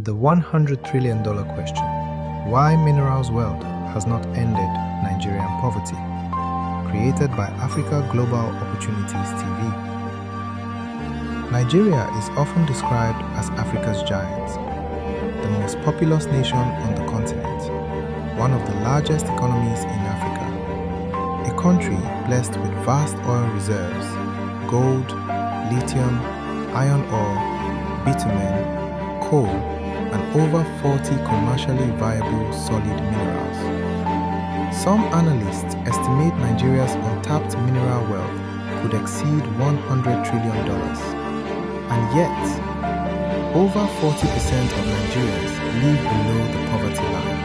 The $100 trillion question: why minerals wealth has not ended Nigerian poverty. Created by Africa Global Opportunities TV. Nigeria is often described as Africa's giant, the most populous nation on the continent, one of the largest economies in Africa, a country blessed with vast oil reserves, gold, lithium, iron ore, bitumen, coal, and over 40 commercially viable solid minerals. Some analysts estimate Nigeria's untapped mineral wealth could exceed $100 trillion. And yet, over 40% of Nigerians live below the poverty line.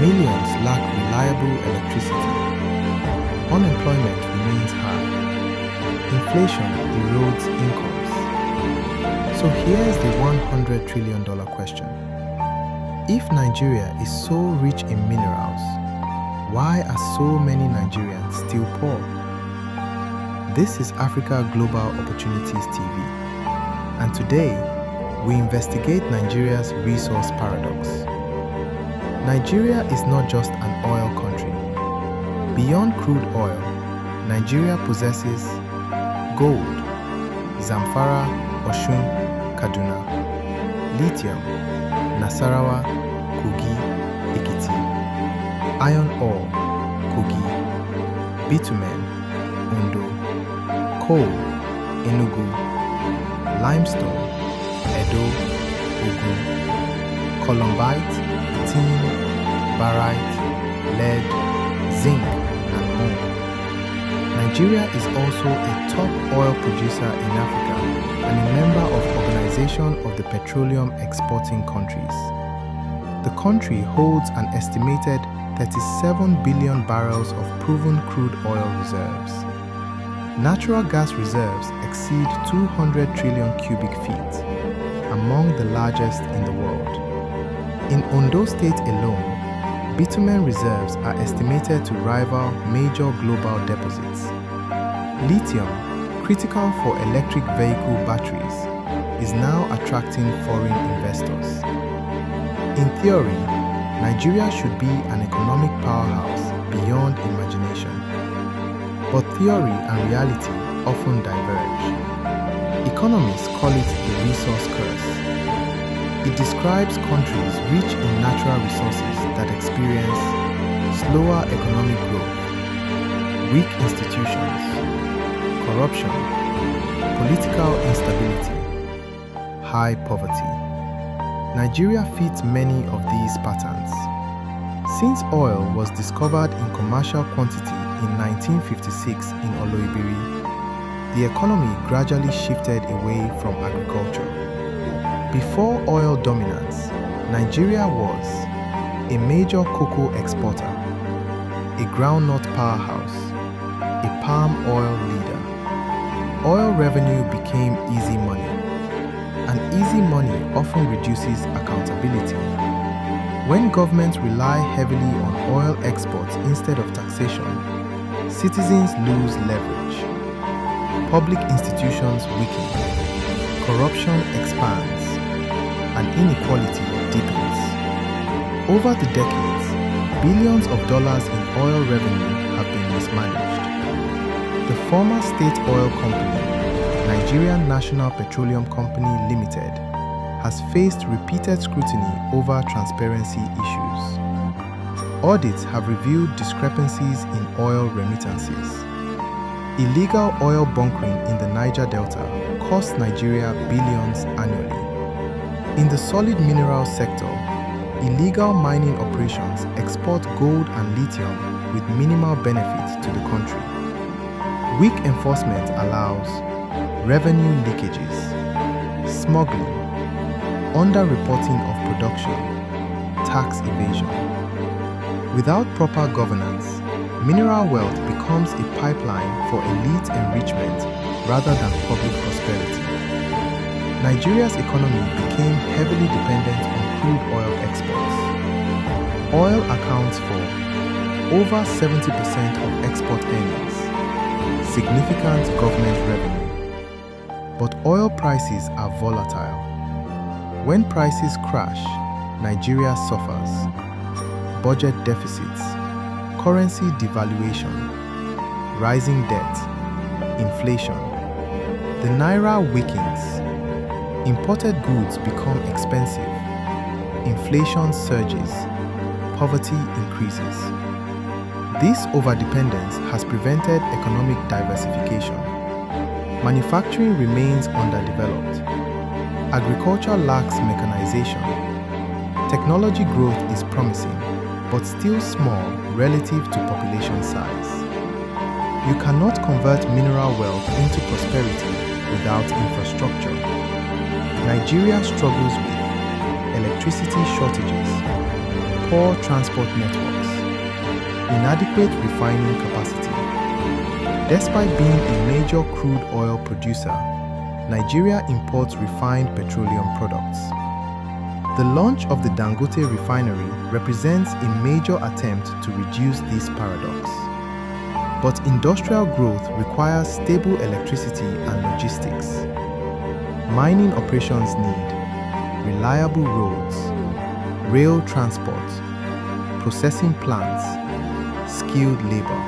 Millions lack reliable electricity. Unemployment remains high. Inflation erodes incomes. So here's the $100 trillion question. If Nigeria is so rich in minerals, why are so many Nigerians still poor? This is Africa Global Opportunities TV, and today we investigate Nigeria's resource paradox. Nigeria is not just an oil country. Beyond crude oil, Nigeria possesses gold, Zamfara, Osun, Kaduna, lithium, Nasarawa, Kogi, Ekiti, iron ore, Kogi, bitumen, Ondo, coal, Enugu, limestone, Edo, Ogun, columbite, tin, barite, lead, zinc, and more. Nigeria is also a top oil producer in Africa and a member of Organization of the Petroleum Exporting Countries. The country holds an estimated 37 billion barrels of proven crude oil reserves. Natural gas reserves exceed 200 trillion cubic feet, among the largest in the world. In Ondo State alone, bitumen reserves are estimated to rival major global deposits. Lithium, critical for electric vehicle batteries, is now attracting foreign investors. In theory, Nigeria should be an economic powerhouse beyond imagination. But theory and reality often diverge. Economists call it the resource curse. It describes countries rich in natural resources that experience slower economic growth, weak institutions, corruption, political instability, high poverty. Nigeria fits many of these patterns. Since oil was discovered in commercial quantity in 1956 in Oloibiri, the economy gradually shifted away from agriculture. Before oil dominance, Nigeria was a major cocoa exporter, a groundnut powerhouse, a palm oil leader. Oil revenue became easy money, and easy money often reduces accountability. When governments rely heavily on oil exports instead of taxation, citizens lose leverage. Public institutions weaken, corruption expands, and inequality deepens. Over the decades, billions of dollars in oil revenue have been mismanaged. The former state oil company, Nigerian National Petroleum Company Limited, has faced repeated scrutiny over transparency issues. Audits have revealed discrepancies in oil remittances. Illegal oil bunkering in the Niger Delta costs Nigeria billions annually. In the solid mineral sector, illegal mining operations export gold and lithium with minimal benefit to the country. Weak enforcement allows revenue leakages, smuggling, underreporting of production, tax evasion. Without proper governance, mineral wealth becomes a pipeline for elite enrichment rather than public prosperity. Nigeria's economy became heavily dependent on crude oil exports. Oil accounts for over 70% of export earnings, significant government revenue. But oil prices are volatile. When prices crash, Nigeria suffers. Budget deficits, currency devaluation, rising debt, inflation. The naira weakens. Imported goods become expensive. Inflation surges. Poverty increases. This overdependence has prevented economic diversification. Manufacturing remains underdeveloped. Agriculture lacks mechanization. Technology growth is promising, but still small relative to population size. You cannot convert mineral wealth into prosperity without infrastructure. Nigeria struggles with electricity shortages, poor transport networks, inadequate refining capacity. Despite being a major crude oil producer, Nigeria imports refined petroleum products. The launch of the Dangote refinery represents a major attempt to reduce this paradox. But industrial growth requires stable electricity and logistics. Mining operations need reliable roads, rail transport, processing plants, skilled labor.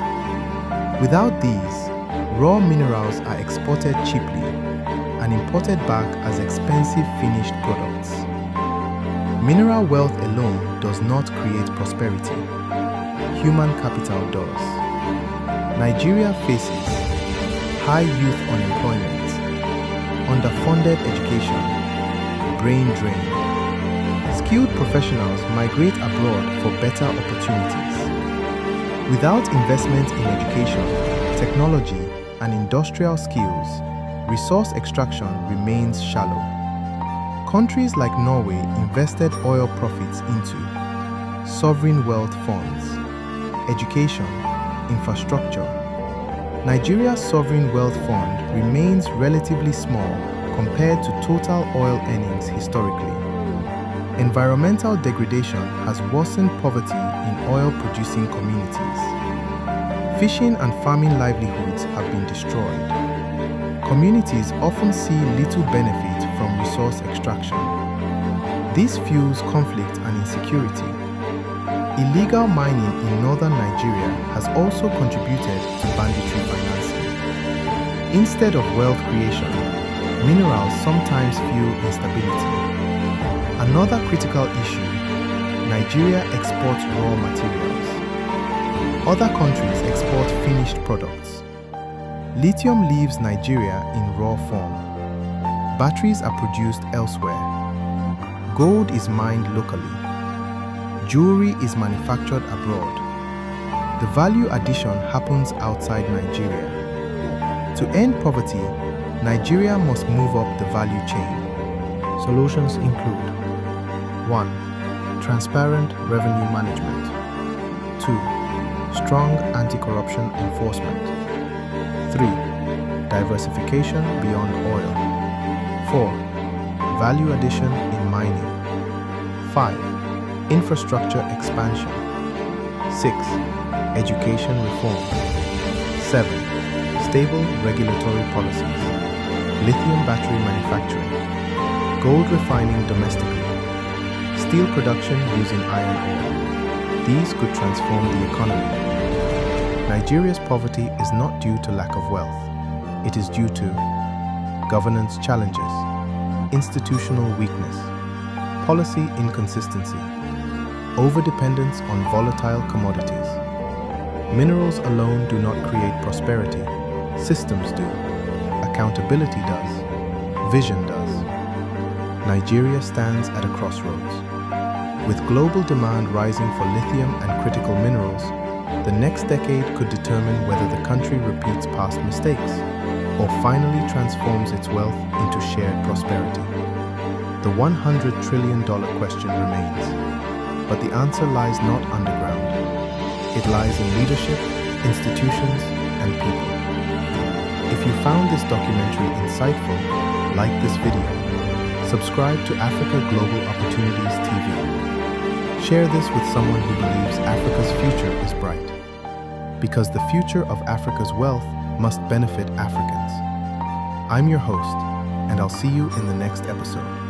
Without these, raw minerals are exported cheaply and imported back as expensive finished products. Mineral wealth alone does not create prosperity. Human capital does. Nigeria faces high youth unemployment, underfunded education, brain drain. Skilled professionals migrate abroad for better opportunities. Without investment in education, technology, and industrial skills, resource extraction remains shallow. Countries like Norway invested oil profits into sovereign wealth funds, education, infrastructure. Nigeria's sovereign wealth fund remains relatively small compared to total oil earnings historically. Environmental degradation has worsened poverty in oil-producing communities. Fishing and farming livelihoods have been destroyed. Communities often see little benefit from resource extraction. This fuels conflict and insecurity. Illegal mining in northern Nigeria has also contributed to banditry financing. Instead of wealth creation, minerals sometimes fuel instability. Another critical issue, Nigeria exports raw materials. Other countries export finished products. Lithium leaves Nigeria in raw form. Batteries are produced elsewhere. Gold is mined locally. Jewelry is manufactured abroad. The value addition happens outside Nigeria. To end poverty, Nigeria must move up the value chain. Solutions include 1. Transparent revenue management. 2. Strong anti-corruption enforcement. 3. Diversification beyond oil. 4. Value addition in mining. 5. Infrastructure expansion. 6. Education reform. 7. Stable regulatory policies. Lithium battery manufacturing. Gold refining domestically. Steel production using iron ore. These could transform the economy. Nigeria's poverty is not due to lack of wealth. It is due to governance challenges, institutional weakness, policy inconsistency, overdependence on volatile commodities. Minerals alone do not create prosperity. Systems do. Accountability does. Vision does. Nigeria stands at a crossroads. With global demand rising for lithium and critical minerals, the next decade could determine whether the country repeats past mistakes or finally transforms its wealth into shared prosperity. The $100 trillion question remains, but the answer lies not underground. It lies in leadership, institutions, and people. If you found this documentary insightful, like this video. Subscribe to Africa Global Opportunities TV. Share this with someone who believes Africa's future is bright. Because the future of Africa's wealth must benefit Africans. I'm your host, and I'll see you in the next episode.